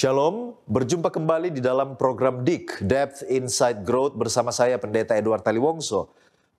Shalom, berjumpa kembali di dalam program DIG, Depth Insight Growth bersama saya Pendeta Edward Taliwongso.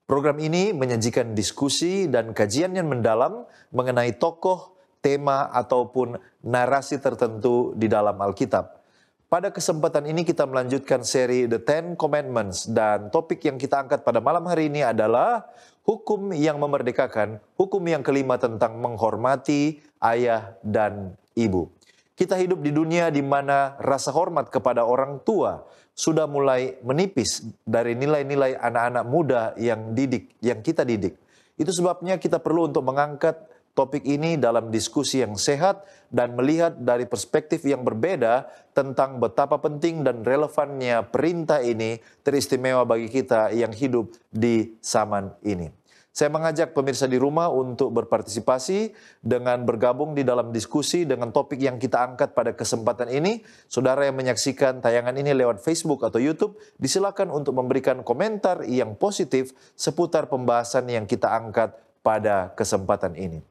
Program ini menyajikan diskusi dan kajian yang mendalam mengenai tokoh, tema, ataupun narasi tertentu di dalam Alkitab. Pada kesempatan ini kita melanjutkan seri The Ten Commandments dan topik yang kita angkat pada malam hari ini adalah hukum yang memerdekakan, hukum yang kelima tentang menghormati ayah dan ibu. Kita hidup di dunia di mana rasa hormat kepada orang tua sudah mulai menipis dari nilai-nilai anak-anak muda yang kita didik. Itu sebabnya kita perlu untuk mengangkat topik ini dalam diskusi yang sehat dan melihat dari perspektif yang berbeda tentang betapa penting dan relevannya perintah ini teristimewa bagi kita yang hidup di zaman ini. Saya mengajak pemirsa di rumah untuk berpartisipasi dengan bergabung di dalam diskusi dengan topik yang kita angkat pada kesempatan ini. Saudara yang menyaksikan tayangan ini lewat Facebook atau YouTube, disilakan untuk memberikan komentar yang positif seputar pembahasan yang kita angkat pada kesempatan ini.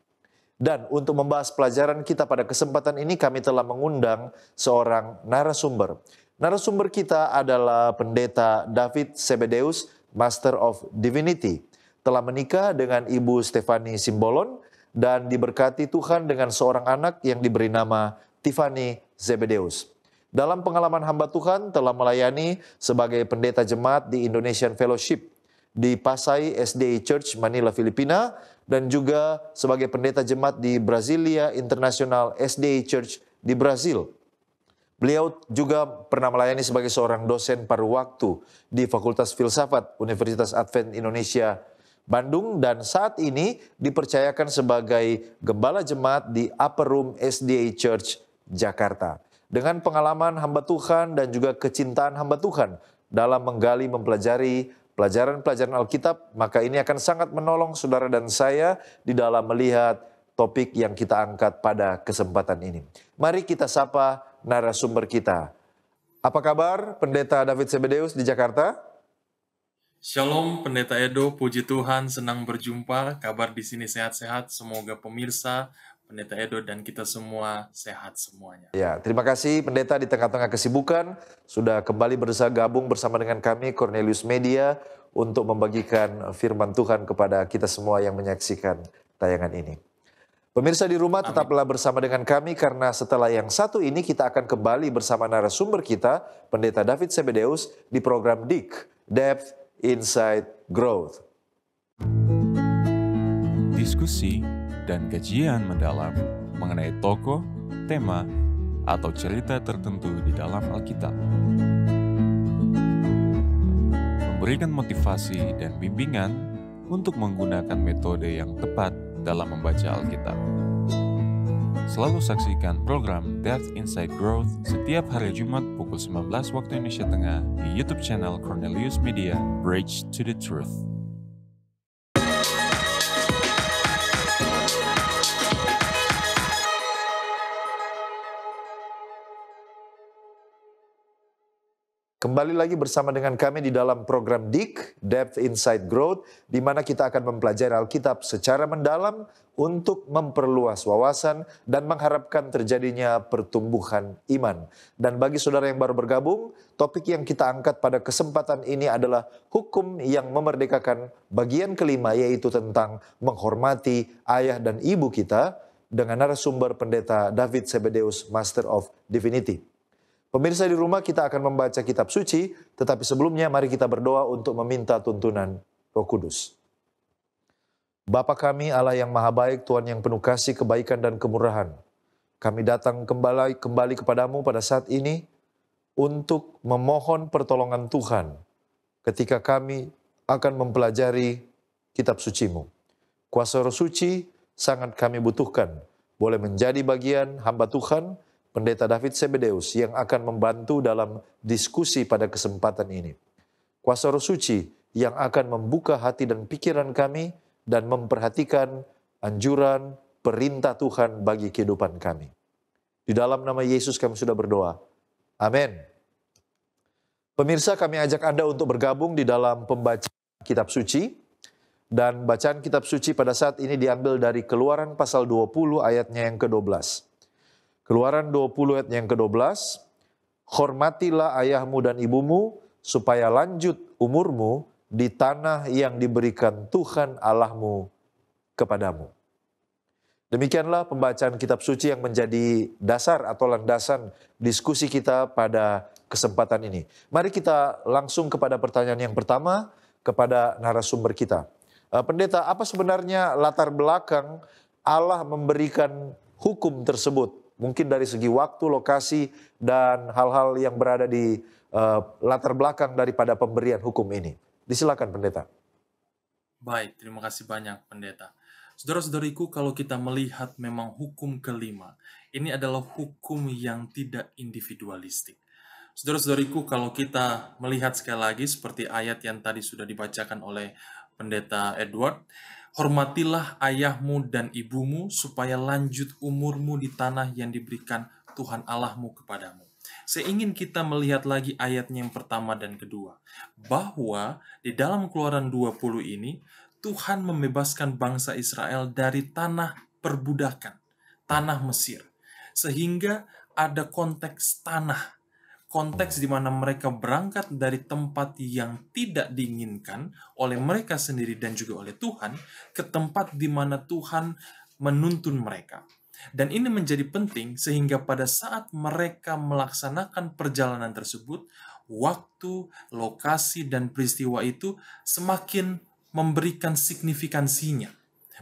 Dan untuk membahas pelajaran kita pada kesempatan ini, kami telah mengundang seorang narasumber. Narasumber kita adalah Pendeta David Zebedeus, Master of Divinity. Telah menikah dengan Ibu Stefani Simbolon dan diberkati Tuhan dengan seorang anak yang diberi nama Tiffany Zebedeus. Dalam pengalaman hamba Tuhan telah melayani sebagai pendeta jemaat di Indonesian Fellowship di Pasai SDA Church Manila, Filipina, dan juga sebagai pendeta jemaat di Brasilia International SDA Church di Brazil. Beliau juga pernah melayani sebagai seorang dosen paruh waktu di Fakultas Filsafat Universitas Advent Indonesia Bandung, dan saat ini dipercayakan sebagai gembala jemaat di Upper Room SDA Church Jakarta. Dengan pengalaman hamba Tuhan dan juga kecintaan hamba Tuhan dalam mempelajari pelajaran-pelajaran Alkitab, maka ini akan sangat menolong saudara dan saya di dalam melihat topik yang kita angkat pada kesempatan ini. Mari kita sapa narasumber kita. Apa kabar Pendeta David Zebedeus di Jakarta? Shalom Pendeta Edo, puji Tuhan, senang berjumpa. Kabar di sini sehat-sehat. Semoga pemirsa, Pendeta Edo dan kita semua sehat semuanya. Ya, terima kasih Pendeta di tengah-tengah kesibukan sudah kembali gabung bersama dengan kami Cornelius Media untuk membagikan firman Tuhan kepada kita semua yang menyaksikan tayangan ini. Pemirsa di rumah tetaplah bersama dengan kami karena setelah yang satu ini kita akan kembali bersama narasumber kita, Pendeta David Zebedeus di program DIG, Depth Insight Growth. Diskusi dan kajian mendalam mengenai tokoh, tema, atau cerita tertentu di dalam Alkitab. Memberikan motivasi dan bimbingan untuk menggunakan metode yang tepat dalam membaca Alkitab. Selalu saksikan program Depth Insight Growth setiap hari Jumat pukul 19 waktu Indonesia Tengah di YouTube channel Cornelius Media, Bridge to the Truth. Kembali lagi bersama dengan kami di dalam program DIG, Depth Insight Growth, di mana kita akan mempelajari Alkitab secara mendalam untuk memperluas wawasan dan mengharapkan terjadinya pertumbuhan iman. Dan bagi saudara yang baru bergabung, topik yang kita angkat pada kesempatan ini adalah hukum yang memerdekakan bagian kelima, yaitu tentang menghormati ayah dan ibu kita, dengan narasumber Pendeta David Zebedeus, Master of Divinity. Pemirsa di rumah, kita akan membaca kitab suci, tetapi sebelumnya mari kita berdoa untuk meminta tuntunan Roh Kudus. Bapa kami, Allah yang maha baik, Tuhan yang penuh kasih, kebaikan dan kemurahan. Kami datang kembali kepadamu pada saat ini untuk memohon pertolongan Tuhan ketika kami akan mempelajari kitab suci-Mu. Kuasa Roh Suci sangat kami butuhkan, boleh menjadi bagian hamba Tuhan, Pendeta David Zebedeus yang akan membantu dalam diskusi pada kesempatan ini. Kuasa Roh Suci yang akan membuka hati dan pikiran kami dan memperhatikan anjuran perintah Tuhan bagi kehidupan kami. Di dalam nama Yesus kami sudah berdoa. Amin. Pemirsa, kami ajak Anda untuk bergabung di dalam pembacaan kitab suci. Dan bacaan kitab suci pada saat ini diambil dari Keluaran pasal 20 ayatnya yang ke-12. Keluaran 20 ayat yang ke-12, hormatilah ayahmu dan ibumu, supaya lanjut umurmu di tanah yang diberikan Tuhan Allahmu kepadamu. Demikianlah pembacaan kitab suci yang menjadi dasar atau landasan diskusi kita pada kesempatan ini. Mari kita langsung kepada pertanyaan yang pertama kepada narasumber kita. Pendeta, apa sebenarnya latar belakang Allah memberikan hukum tersebut? Mungkin dari segi waktu, lokasi, dan hal-hal yang berada di latar belakang daripada pemberian hukum ini. Disilakan pendeta. Baik, terima kasih banyak pendeta. Saudara-saudariku, kalau kita melihat memang hukum kelima, ini adalah hukum yang tidak individualistik. Saudara-saudariku, kalau kita melihat sekali lagi seperti ayat yang tadi sudah dibacakan oleh pendeta Edward, hormatilah ayahmu dan ibumu supaya lanjut umurmu di tanah yang diberikan Tuhan Allahmu kepadamu. Saya ingin kita melihat lagi ayatnya yang pertama dan kedua, bahwa di dalam Keluaran 20 ini, Tuhan membebaskan bangsa Israel dari tanah perbudakan, tanah Mesir. Sehingga ada konteks tanah, konteks di mana mereka berangkat dari tempat yang tidak diinginkan oleh mereka sendiri dan juga oleh Tuhan, ke tempat di mana Tuhan menuntun mereka. Dan ini menjadi penting sehingga pada saat mereka melaksanakan perjalanan tersebut, waktu, lokasi, dan peristiwa itu semakin memberikan signifikansinya.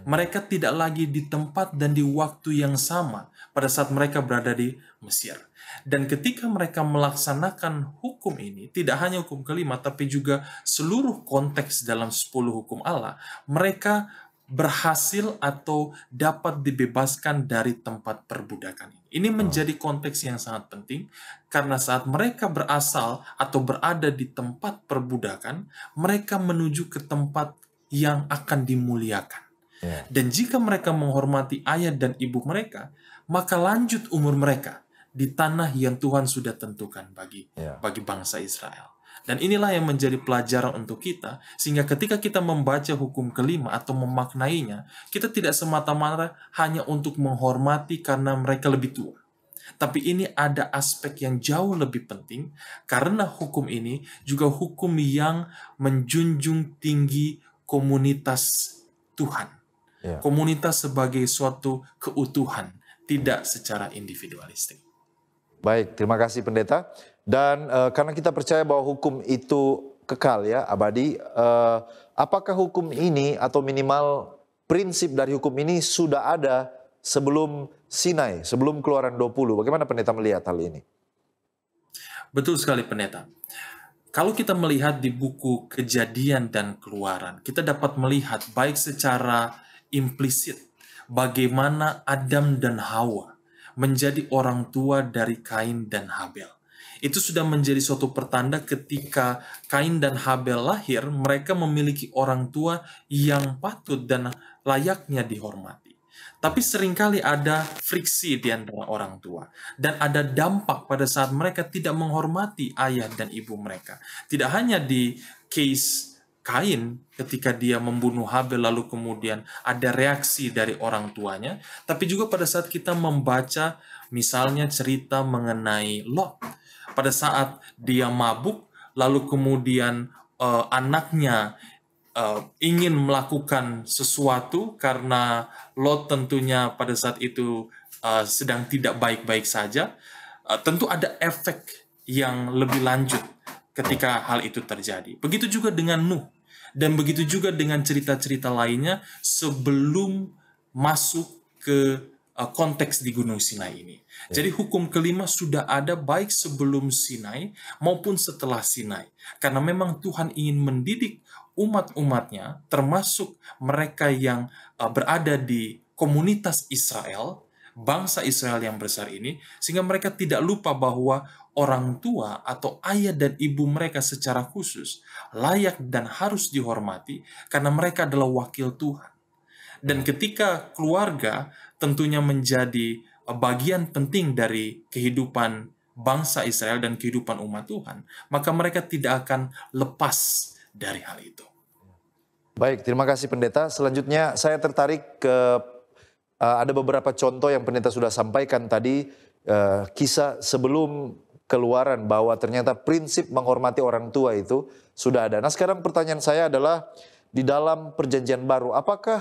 Mereka tidak lagi di tempat dan di waktu yang sama pada saat mereka berada di Mesir. Dan ketika mereka melaksanakan hukum ini, tidak hanya hukum kelima, tapi juga seluruh konteks dalam 10 hukum Allah, mereka berhasil atau dapat dibebaskan dari tempat perbudakan ini. Ini menjadi konteks yang sangat penting, karena saat mereka berasal atau berada di tempat perbudakan, mereka menuju ke tempat yang akan dimuliakan. Dan jika mereka menghormati ayah dan ibu mereka, maka lanjut umur mereka di tanah yang Tuhan sudah tentukan bagi bangsa Israel. Dan inilah yang menjadi pelajaran untuk kita, sehingga ketika kita membaca hukum kelima atau memaknainya, kita tidak semata-mata hanya untuk menghormati karena mereka lebih tua. Tapi ini ada aspek yang jauh lebih penting, karena hukum ini juga hukum yang menjunjung tinggi komunitas Tuhan. Komunitas sebagai suatu keutuhan, tidak secara individualistik. Baik, terima kasih pendeta. Dan karena kita percaya bahwa hukum itu kekal ya, abadi, apakah hukum ini atau minimal prinsip dari hukum ini sudah ada sebelum Sinai, sebelum Keluaran 20? Bagaimana pendeta melihat hal ini? Betul sekali pendeta. Kalau kita melihat di buku Kejadian dan Keluaran, kita dapat melihat baik secara implisit bagaimana Adam dan Hawa menjadi orang tua dari Kain dan Habel. Itu sudah menjadi suatu pertanda ketika Kain dan Habel lahir, mereka memiliki orang tua yang patut dan layaknya dihormati. Tapi seringkali ada friksi di antara orang tua. Dan ada dampak pada saat mereka tidak menghormati ayah dan ibu mereka. Tidak hanya di case Kain ketika dia membunuh Habel lalu kemudian ada reaksi dari orang tuanya. Tapi juga pada saat kita membaca misalnya cerita mengenai Lot. Pada saat dia mabuk, lalu kemudian anaknya ingin melakukan sesuatu karena Lot tentunya pada saat itu sedang tidak baik-baik saja. Tentu ada efek yang lebih lanjut ketika hal itu terjadi. Begitu juga dengan Nuh. Dan begitu juga dengan cerita-cerita lainnya sebelum masuk ke konteks di Gunung Sinai ini. Jadi hukum kelima sudah ada baik sebelum Sinai maupun setelah Sinai. Karena memang Tuhan ingin mendidik umat-umatnya, termasuk mereka yang berada di komunitas Israel, bangsa Israel yang besar ini, sehingga mereka tidak lupa bahwa orang tua atau ayah dan ibu mereka secara khusus layak dan harus dihormati karena mereka adalah wakil Tuhan. Dan ketika keluarga tentunya menjadi bagian penting dari kehidupan bangsa Israel dan kehidupan umat Tuhan, maka mereka tidak akan lepas dari hal itu. Baik, terima kasih pendeta. Selanjutnya saya tertarik ke ada beberapa contoh yang pendeta sudah sampaikan tadi, kisah sebelum Keluaran bahwa ternyata prinsip menghormati orang tua itu sudah ada. Nah sekarang pertanyaan saya adalah di dalam perjanjian baru, apakah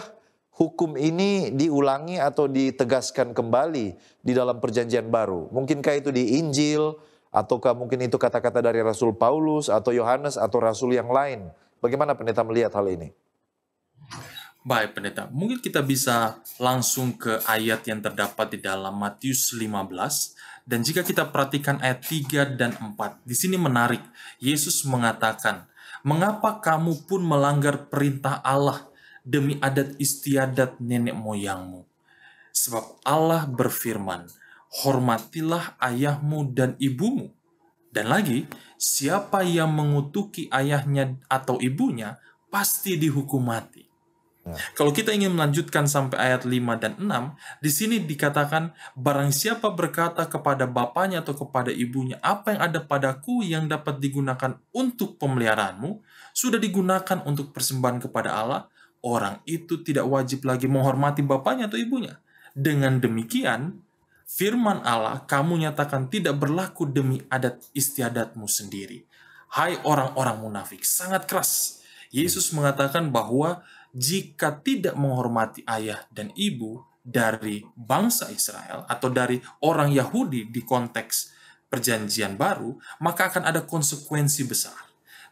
hukum ini diulangi atau ditegaskan kembali di dalam perjanjian baru? Mungkinkah itu di Injil, ataukah mungkin itu kata-kata dari Rasul Paulus atau Yohanes atau Rasul yang lain? Bagaimana pendeta melihat hal ini? Baik pendeta, mungkin kita bisa langsung ke ayat yang terdapat di dalam Matius 15. Dan jika kita perhatikan ayat 3 dan 4, di sini menarik. Yesus mengatakan, "Mengapa kamu pun melanggar perintah Allah demi adat istiadat nenek moyangmu? Sebab Allah berfirman, hormatilah ayahmu dan ibumu. Dan lagi, siapa yang mengutuki ayahnya atau ibunya, pasti dihukum mati." Kalau kita ingin melanjutkan sampai ayat 5 dan 6, di sini dikatakan, barang siapa berkata kepada bapaknya atau kepada ibunya, apa yang ada padaku yang dapat digunakan untuk pemeliharaanmu, sudah digunakan untuk persembahan kepada Allah, orang itu tidak wajib lagi menghormati bapaknya atau ibunya. Dengan demikian, firman Allah kamu nyatakan tidak berlaku demi adat istiadatmu sendiri. Hai orang-orang munafik, sangat keras. Yesus mengatakan bahwa jika tidak menghormati ayah dan ibu dari bangsa Israel atau dari orang Yahudi di konteks perjanjian baru, maka akan ada konsekuensi besar.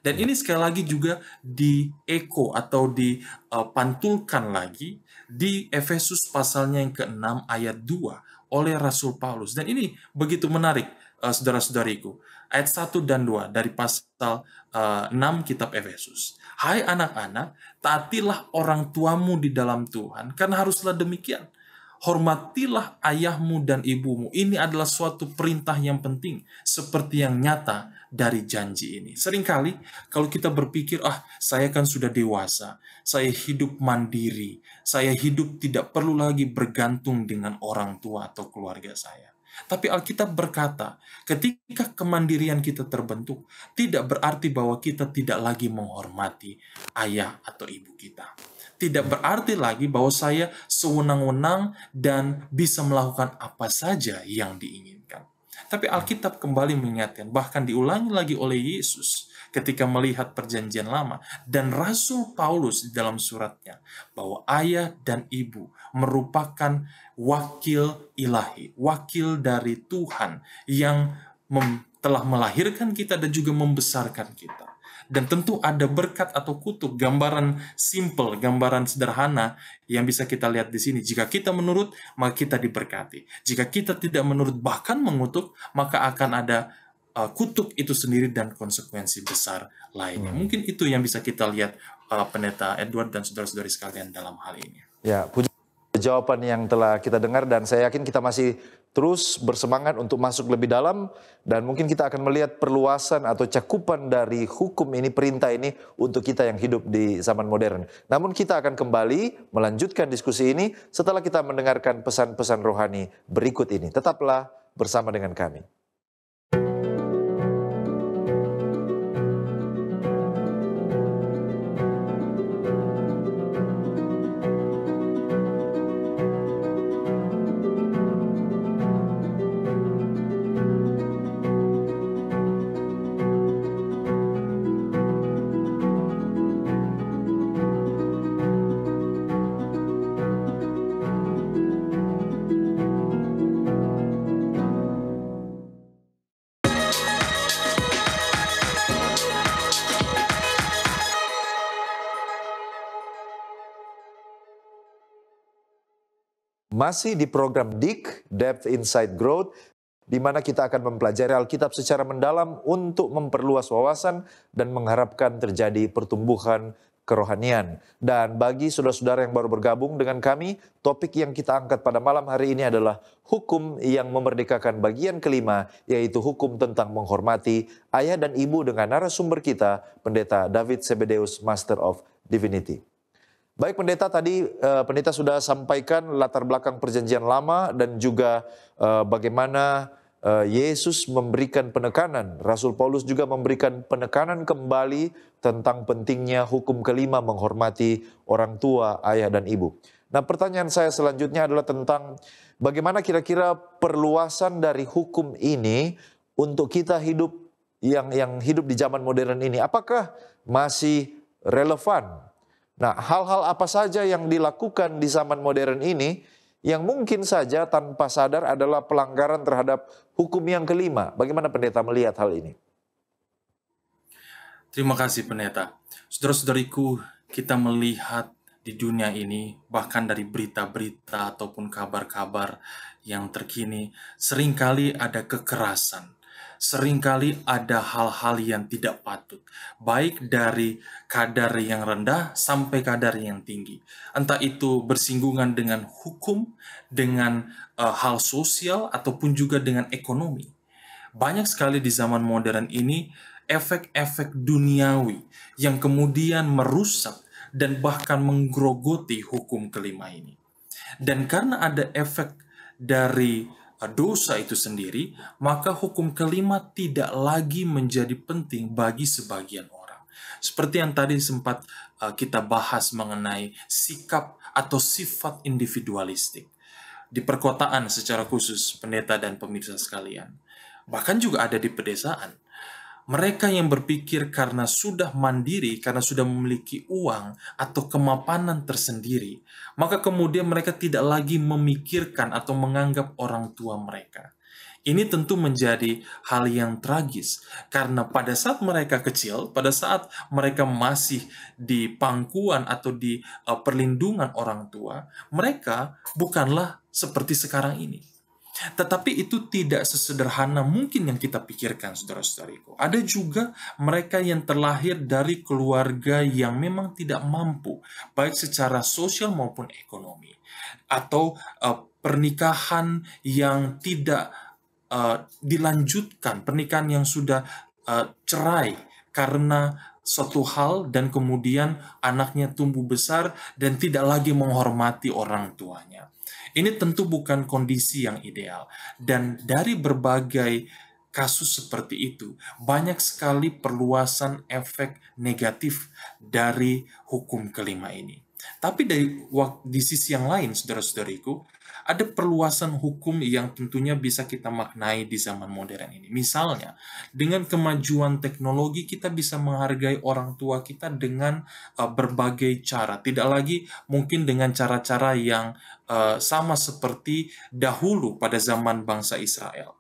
Dan ini sekali lagi juga dieko atau dipantulkan lagi di Efesus pasalnya yang ke-6 ayat 2 oleh Rasul Paulus. Dan ini begitu menarik, saudara-saudariku. Ayat 1 dan 2 dari pasal 6 kitab Efesus. Hai anak-anak, taatilah orang tuamu di dalam Tuhan, karena haruslah demikian. Hormatilah ayahmu dan ibumu. Ini adalah suatu perintah yang penting, seperti yang nyata dari janji ini. Seringkali kalau kita berpikir, saya kan sudah dewasa, saya hidup mandiri, saya hidup tidak perlu lagi bergantung dengan orang tua atau keluarga saya. Tapi Alkitab berkata, ketika kemandirian kita terbentuk, tidak berarti bahwa kita tidak lagi menghormati ayah atau ibu kita. Tidak berarti lagi bahwa saya sewenang-wenang dan bisa melakukan apa saja yang diinginkan. Tapi Alkitab kembali mengingatkan, bahkan diulangi lagi oleh Yesus ketika melihat perjanjian lama. Dan Rasul Paulus di dalam suratnya, bahwa ayah dan ibu merupakan wakil ilahi, wakil dari Tuhan yang telah melahirkan kita dan juga membesarkan kita. Dan tentu ada berkat atau kutuk, gambaran simple, gambaran sederhana yang bisa kita lihat di sini. Jika kita menurut, maka kita diberkati. Jika kita tidak menurut, bahkan mengutuk, maka akan ada kutuk itu sendiri dan konsekuensi besar lainnya. Mungkin itu yang bisa kita lihat Pendeta Edward dan saudara-saudari sekalian dalam hal ini. Ya, puji jawaban yang telah kita dengar dan saya yakin kita masih terus bersemangat untuk masuk lebih dalam dan mungkin kita akan melihat perluasan atau cakupan dari hukum ini, perintah ini untuk kita yang hidup di zaman modern. Namun kita akan kembali melanjutkan diskusi ini setelah kita mendengarkan pesan-pesan rohani berikut ini. Tetaplah bersama dengan kami. Masih di program DIG, Depth Insight Growth, di mana kita akan mempelajari Alkitab secara mendalam untuk memperluas wawasan dan mengharapkan terjadi pertumbuhan kerohanian. Dan bagi saudara-saudara yang baru bergabung dengan kami, topik yang kita angkat pada malam hari ini adalah hukum yang memerdekakan bagian kelima, yaitu hukum tentang menghormati ayah dan ibu dengan narasumber kita, Pendeta David Sebedeus, Master of Divinity. Baik pendeta, tadi pendeta sudah sampaikan latar belakang perjanjian lama dan juga bagaimana Yesus memberikan penekanan. Rasul Paulus juga memberikan penekanan kembali tentang pentingnya hukum kelima menghormati orang tua, ayah dan ibu. Nah pertanyaan saya selanjutnya adalah tentang bagaimana kira-kira perluasan dari hukum ini untuk kita hidup yang hidup di zaman modern ini, apakah masih relevan? Nah, hal-hal apa saja yang dilakukan di zaman modern ini yang mungkin saja tanpa sadar adalah pelanggaran terhadap hukum yang kelima? Bagaimana pendeta melihat hal ini? Terima kasih pendeta. Saudara-saudariku, kita melihat di dunia ini, bahkan dari berita-berita ataupun kabar-kabar yang terkini, seringkali ada kekerasan. Seringkali ada hal-hal yang tidak patut, baik dari kadar yang rendah sampai kadar yang tinggi. Entah itu bersinggungan dengan hukum, dengan hal sosial, ataupun juga dengan ekonomi. Banyak sekali di zaman modern ini efek-efek duniawi yang kemudian merusak dan bahkan menggerogoti hukum kelima ini. Dan karena ada efek dari dosa itu sendiri, maka hukum kelima tidak lagi menjadi penting bagi sebagian orang. Seperti yang tadi sempat kita bahas mengenai sikap atau sifat individualistik. Di perkotaan secara khusus, pendeta dan pemirsa sekalian. Bahkan juga ada di pedesaan. Mereka yang berpikir karena sudah mandiri, karena sudah memiliki uang atau kemapanan tersendiri, maka kemudian mereka tidak lagi memikirkan atau menganggap orang tua mereka. Ini tentu menjadi hal yang tragis, karena pada saat mereka kecil, pada saat mereka masih di pangkuan atau di perlindungan orang tua, mereka bukanlah seperti sekarang ini. Tetapi itu tidak sesederhana mungkin yang kita pikirkan, saudara-saudariku. Ada juga mereka yang terlahir dari keluarga yang memang tidak mampu, baik secara sosial maupun ekonomi. Atau pernikahan yang tidak dilanjutkan, pernikahan yang sudah cerai karena suatu hal dan kemudian anaknya tumbuh besar dan tidak lagi menghormati orang tuanya. Ini tentu bukan kondisi yang ideal. Dan dari berbagai kasus seperti itu, banyak sekali perluasan efek negatif dari hukum kelima ini. Tapi di sisi yang lain, saudara-saudariku, ada perluasan hukum yang tentunya bisa kita maknai di zaman modern ini. Misalnya, dengan kemajuan teknologi kita bisa menghargai orang tua kita dengan berbagai cara. Tidak lagi mungkin dengan cara-cara yang sama seperti dahulu pada zaman bangsa Israel.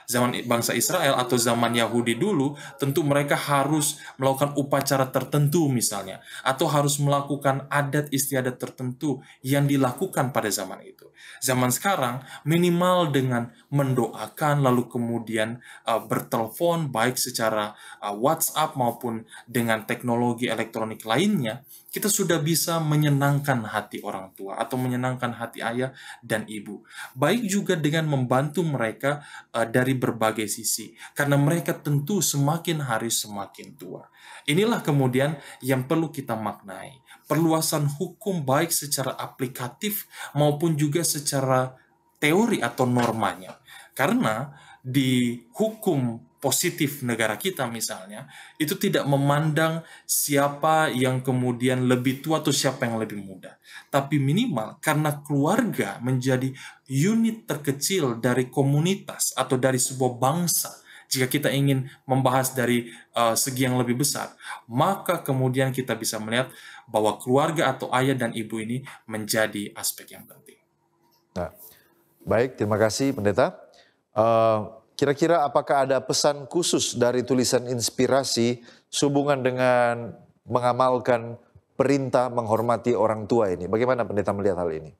Zaman bangsa Israel atau zaman Yahudi dulu, tentu mereka harus melakukan upacara tertentu misalnya, atau harus melakukan adat istiadat tertentu yang dilakukan pada zaman itu. Zaman sekarang, minimal dengan mendoakan, lalu kemudian bertelepon, baik secara WhatsApp maupun dengan teknologi elektronik lainnya, kita sudah bisa menyenangkan hati orang tua atau menyenangkan hati ayah dan ibu. Baik juga dengan membantu mereka dari berbagai sisi. Karena mereka tentu semakin hari semakin tua. Inilah kemudian yang perlu kita maknai. Perluasan hukum baik secara aplikatif maupun juga secara teori atau normanya. Karena di hukum positif negara kita misalnya, itu tidak memandang siapa yang kemudian lebih tua atau siapa yang lebih muda. Tapi minimal karena keluarga menjadi unit terkecil dari komunitas atau dari sebuah bangsa. Jika kita ingin membahas dari segi yang lebih besar, maka kemudian kita bisa melihat bahwa keluarga atau ayah dan ibu ini menjadi aspek yang penting. Nah, baik, terima kasih pendeta. Kira-kira apakah ada pesan khusus dari tulisan inspirasi sehubungan dengan mengamalkan perintah menghormati orang tua ini? Bagaimana pendeta melihat hal ini?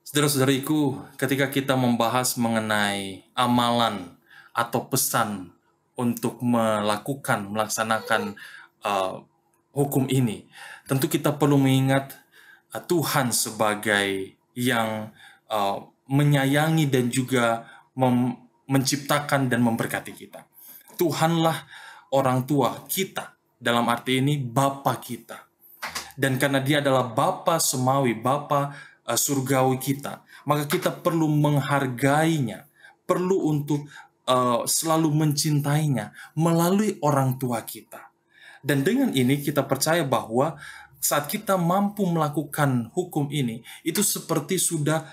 Saudara-saudariku, ketika kita membahas mengenai amalan atau pesan untuk melaksanakan hukum ini, tentu kita perlu mengingat Tuhan sebagai yang menyayangi dan juga menciptakan dan memberkati kita. Tuhanlah orang tua kita, dalam arti ini Bapa kita. Dan karena dia adalah Bapa semawi, Bapa surgawi kita, maka kita perlu menghargainya, perlu untuk selalu mencintainya melalui orang tua kita. Dan dengan ini kita percaya bahwa saat kita mampu melakukan hukum ini, itu seperti sudah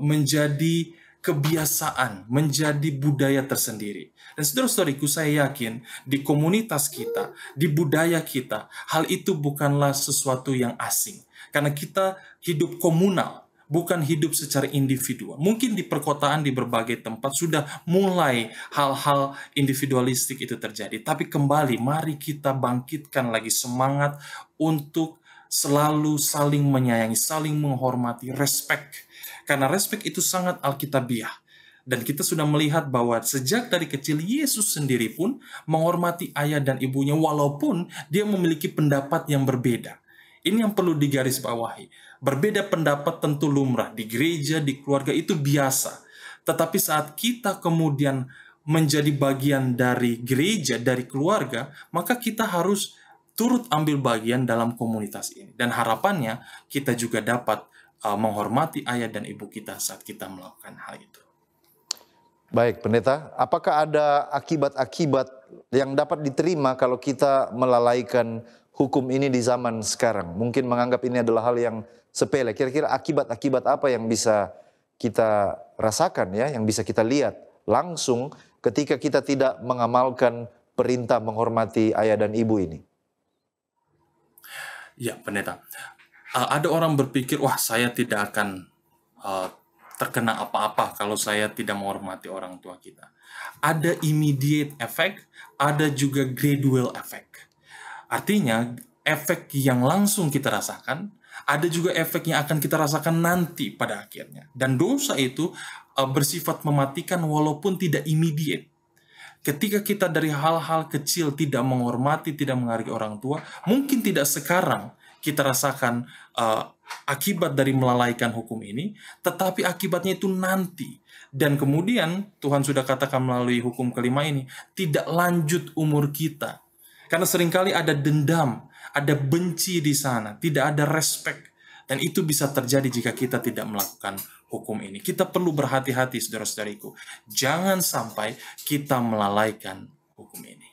menjadi kebiasaan, menjadi budaya tersendiri. Dan saudara-saudariku, saya yakin di komunitas kita, di budaya kita, hal itu bukanlah sesuatu yang asing. Karena kita hidup komunal, bukan hidup secara individual. Mungkin di perkotaan, di berbagai tempat sudah mulai hal-hal individualistik itu terjadi. Tapi kembali, mari kita bangkitkan lagi semangat untuk selalu saling menyayangi, saling menghormati, respect. Karena respect itu sangat alkitabiah. Dan kita sudah melihat bahwa sejak dari kecil Yesus sendiri pun menghormati ayah dan ibunya walaupun dia memiliki pendapat yang berbeda. Ini yang perlu digarisbawahi. Berbeda pendapat tentu lumrah di gereja, di keluarga itu biasa. Tetapi saat kita kemudian menjadi bagian dari gereja, dari keluarga, maka kita harus turut ambil bagian dalam komunitas ini. Dan harapannya kita juga dapat menghormati ayah dan ibu kita saat kita melakukan hal itu. Baik, Pendeta, apakah ada akibat-akibat yang dapat diterima kalau kita melalaikan hukum ini di zaman sekarang? Mungkin menganggap ini adalah hal yang sepele. Kira-kira akibat-akibat apa yang bisa kita rasakan ya, yang bisa kita lihat langsung ketika kita tidak mengamalkan perintah menghormati ayah dan ibu ini? Ya, Pendeta. Ada orang berpikir, wah saya tidak akan terkena apa-apa kalau saya tidak menghormati orang tua kita. Ada immediate effect, ada juga gradual effect. Artinya, efek yang langsung kita rasakan, ada juga efek yang akan kita rasakan nanti pada akhirnya. Dan dosa itu bersifat mematikan walaupun tidak immediate. Ketika kita dari hal-hal kecil tidak menghormati, tidak menghargai orang tua, mungkin tidak sekarang kita rasakan akibat dari melalaikan hukum ini, tetapi akibatnya itu nanti. Dan kemudian Tuhan sudah katakan melalui hukum kelima ini, tidak lanjut umur kita. Karena seringkali ada dendam, ada benci di sana, tidak ada respect. Dan itu bisa terjadi jika kita tidak melakukan hukum ini. Kita perlu berhati-hati, saudara-saudariku. Jangan sampai kita melalaikan hukum ini.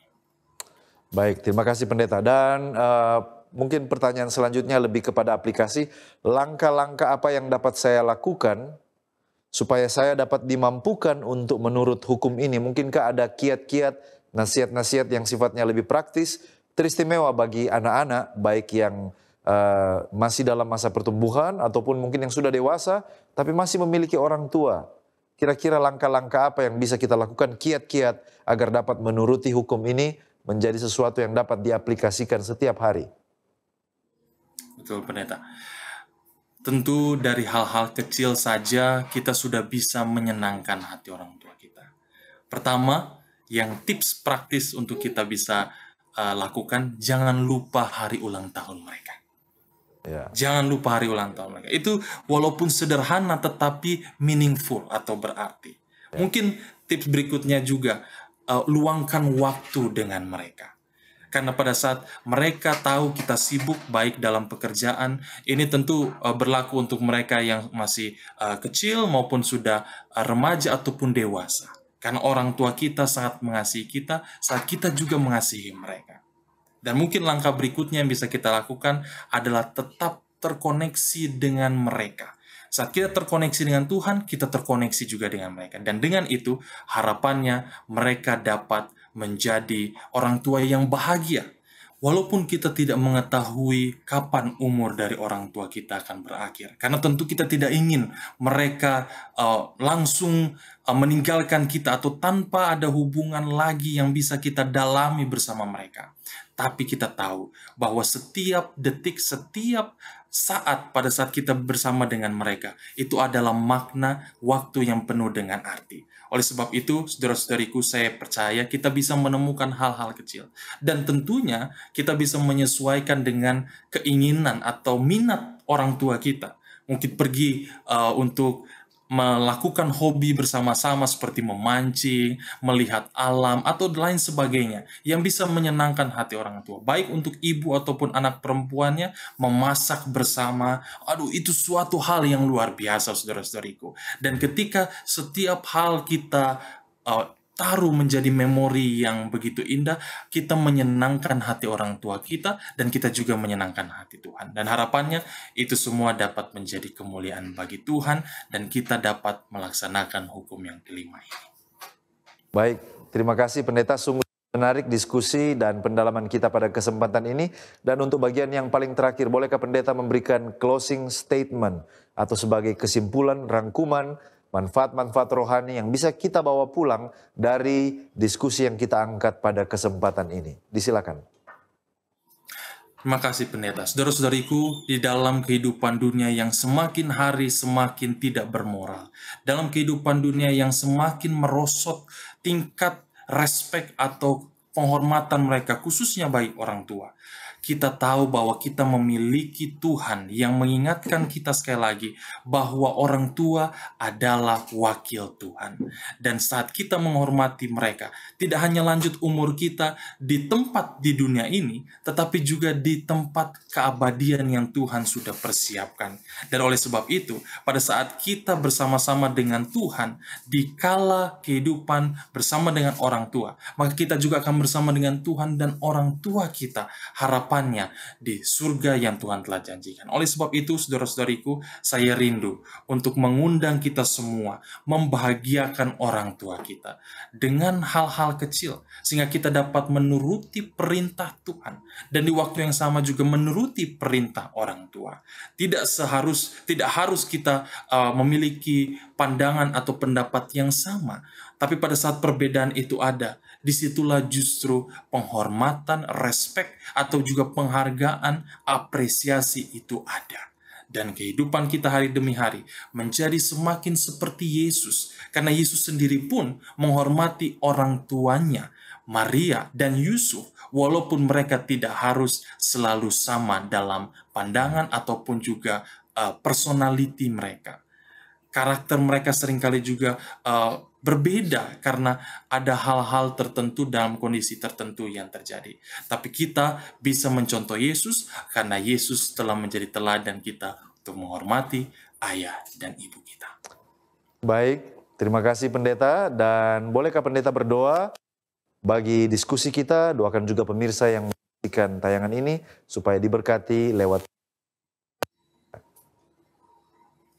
Baik, terima kasih Pendeta. Dan mungkin pertanyaan selanjutnya lebih kepada aplikasi. Langkah-langkah apa yang dapat saya lakukan supaya saya dapat dimampukan untuk menurut hukum ini? Mungkinkah ada kiat-kiat, nasihat-nasihat yang sifatnya lebih praktis, teristimewa bagi anak-anak, baik yang masih dalam masa pertumbuhan ataupun mungkin yang sudah dewasa, tapi masih memiliki orang tua? Kira-kira langkah-langkah apa yang bisa kita lakukan, kiat-kiat agar dapat menuruti hukum ini menjadi sesuatu yang dapat diaplikasikan setiap hari? Betul, Pendeta. Tentu dari hal-hal kecil saja kita sudah bisa menyenangkan hati orang tua kita. Pertama, yang tips praktis untuk kita bisa lakukan, jangan lupa hari ulang tahun mereka. Ya. Jangan lupa hari ulang tahun mereka. Itu walaupun sederhana tetapi meaningful atau berarti. Ya. Mungkin tips berikutnya juga, luangkan waktu dengan mereka. Karena pada saat mereka tahu kita sibuk baik dalam pekerjaan, ini tentu berlaku untuk mereka yang masih kecil maupun sudah remaja ataupun dewasa. Karena orang tua kita sangat mengasihi kita, saat kita juga mengasihi mereka. Dan mungkin langkah berikutnya yang bisa kita lakukan adalah tetap terkoneksi dengan mereka. Saat kita terkoneksi dengan Tuhan, kita terkoneksi juga dengan mereka. Dan dengan itu, harapannya mereka dapat menjadi orang tua yang bahagia. Walaupun kita tidak mengetahui kapan umur dari orang tua kita akan berakhir. Karena tentu kita tidak ingin mereka langsung meninggalkan kita atau tanpa ada hubungan lagi yang bisa kita dalami bersama mereka. Tapi kita tahu bahwa setiap detik, setiap saat pada saat kita bersama dengan mereka, itu adalah makna waktu yang penuh dengan arti. Oleh sebab itu, saudara-saudariku, saya percaya kita bisa menemukan hal-hal kecil. Dan tentunya kita bisa menyesuaikan dengan keinginan atau minat orang tua kita. Mungkin pergi untuk melakukan hobi bersama-sama seperti memancing, melihat alam, atau lain sebagainya yang bisa menyenangkan hati orang tua. Baik untuk ibu ataupun anak perempuannya, memasak bersama. Aduh, itu suatu hal yang luar biasa, saudara-saudariku. Dan ketika setiap hal kita taruh menjadi memori yang begitu indah, kita menyenangkan hati orang tua kita, dan kita juga menyenangkan hati Tuhan. Dan harapannya itu semua dapat menjadi kemuliaan bagi Tuhan, dan kita dapat melaksanakan hukum yang kelima ini. Baik, terima kasih pendeta, sungguh menarik diskusi dan pendalaman kita pada kesempatan ini. Dan untuk bagian yang paling terakhir, bolehkah pendeta memberikan closing statement atau sebagai kesimpulan, rangkuman, manfaat-manfaat rohani yang bisa kita bawa pulang dari diskusi yang kita angkat pada kesempatan ini? Disilakan. Terima kasih pendeta. Saudara-saudariku, di dalam kehidupan dunia yang semakin hari semakin tidak bermoral, dalam kehidupan dunia yang semakin merosot tingkat respek atau penghormatan mereka, khususnya bagi orang tua, kita tahu bahwa kita memiliki Tuhan yang mengingatkan kita sekali lagi bahwa orang tua adalah wakil Tuhan. Dan saat kita menghormati mereka, tidak hanya lanjut umur kita di tempat di dunia ini, tetapi juga di tempat keabadian yang Tuhan sudah persiapkan. Dan oleh sebab itu, pada saat kita bersama-sama dengan Tuhan, di kala kehidupan bersama dengan orang tua, maka kita juga akan bersama dengan Tuhan dan orang tua kita, harapannya di surga yang Tuhan telah janjikan. Oleh sebab itu, saudara-saudariku, saya rindu untuk mengundang kita semua membahagiakan orang tua kita dengan hal-hal kecil, sehingga kita dapat menuruti perintah Tuhan, dan di waktu yang sama juga menuruti perintah orang tua. Tidak harus kita memiliki pandangan atau pendapat yang sama, tapi pada saat perbedaan itu ada, disitulah justru penghormatan, respek, atau juga penghargaan, apresiasi itu ada. Dan kehidupan kita hari demi hari menjadi semakin seperti Yesus. Karena Yesus sendiri pun menghormati orang tuanya, Maria dan Yusuf, walaupun mereka tidak harus selalu sama dalam pandangan ataupun juga personality mereka. Karakter mereka seringkali juga berbeda karena ada hal-hal tertentu dalam kondisi tertentu yang terjadi. Tapi kita bisa mencontoh Yesus karena Yesus telah menjadi teladan kita untuk menghormati ayah dan ibu kita. Baik, terima kasih pendeta, dan bolehkah pendeta berdoa bagi diskusi kita? Doakan juga pemirsa yang menyaksikan tayangan ini supaya diberkati lewat.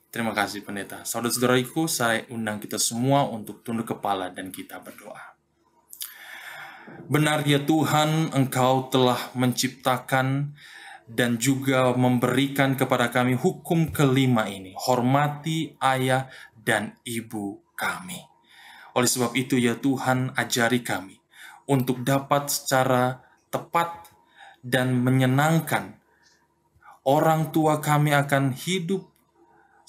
Terima kasih pendeta. Saudara-saudariku, saya undang kita semua untuk tunduk kepala dan kita berdoa. Benar ya Tuhan, Engkau telah menciptakan dan juga memberikan kepada kami hukum kelima ini. Hormati ayah dan ibu kami. Oleh sebab itu ya Tuhan, ajari kami untuk dapat secara tepat dan menyenangkan orang tua kami akan hidup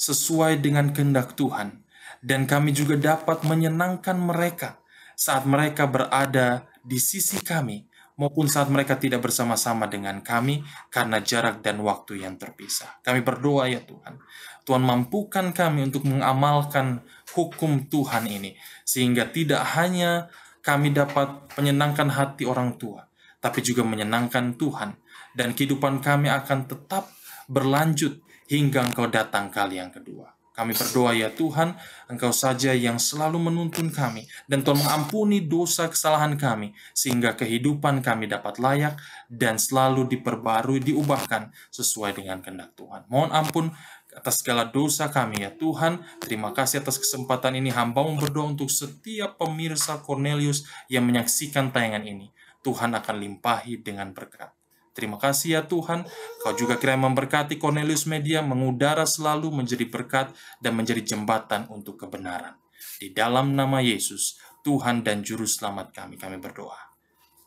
sesuai dengan kehendak Tuhan, dan kami juga dapat menyenangkan mereka saat mereka berada di sisi kami maupun saat mereka tidak bersama-sama dengan kami karena jarak dan waktu yang terpisah. Kami berdoa ya Tuhan, Tuhan mampukan kami untuk mengamalkan hukum Tuhan ini, sehingga tidak hanya kami dapat menyenangkan hati orang tua, tapi juga menyenangkan Tuhan, dan kehidupan kami akan tetap berlanjut hingga Engkau datang kali yang kedua. Kami berdoa ya Tuhan, Engkau saja yang selalu menuntun kami, dan Tuhan mengampuni dosa kesalahan kami, sehingga kehidupan kami dapat layak dan selalu diperbarui, diubahkan sesuai dengan kehendak Tuhan. Mohon ampun atas segala dosa kami ya Tuhan. Terima kasih atas kesempatan ini. Hamba-Mu berdoa untuk setiap pemirsa Cornelius yang menyaksikan tayangan ini. Tuhan akan limpahi dengan berkat. Terima kasih ya Tuhan, Kau juga kiranya memberkati Cornelius Media, mengudara selalu menjadi berkat dan menjadi jembatan untuk kebenaran. Di dalam nama Yesus, Tuhan dan Juru Selamat kami berdoa.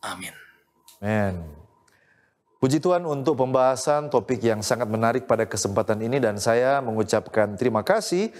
Amin. Amin. Puji Tuhan untuk pembahasan topik yang sangat menarik pada kesempatan ini, dan saya mengucapkan terima kasih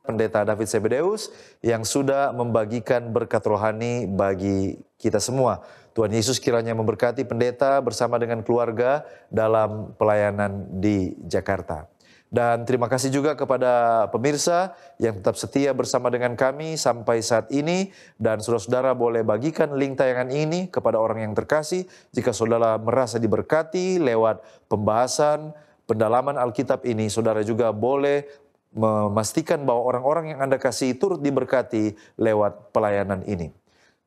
Pendeta David Zebedeus yang sudah membagikan berkat rohani bagi kita semua. Tuhan Yesus kiranya memberkati pendeta bersama dengan keluarga dalam pelayanan di Jakarta. Dan terima kasih juga kepada pemirsa yang tetap setia bersama dengan kami sampai saat ini. Dan saudara-saudara boleh bagikan link tayangan ini kepada orang yang terkasih jika saudara merasa diberkati lewat pembahasan pendalaman Alkitab ini. Saudara juga boleh memastikan bahwa orang-orang yang Anda kasih turut diberkati lewat pelayanan ini.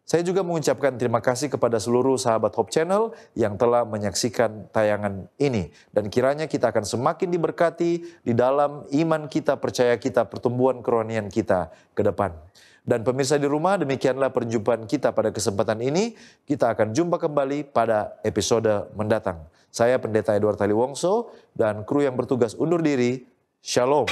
Saya juga mengucapkan terima kasih kepada seluruh sahabat Hope Channel yang telah menyaksikan tayangan ini. Dan kiranya kita akan semakin diberkati di dalam iman kita, percaya kita, pertumbuhan kerohanian kita ke depan. Dan pemirsa di rumah, demikianlah perjumpaan kita pada kesempatan ini. Kita akan jumpa kembali pada episode mendatang. Saya Pendeta Edward Taliwongso dan kru yang bertugas undur diri. Shalom.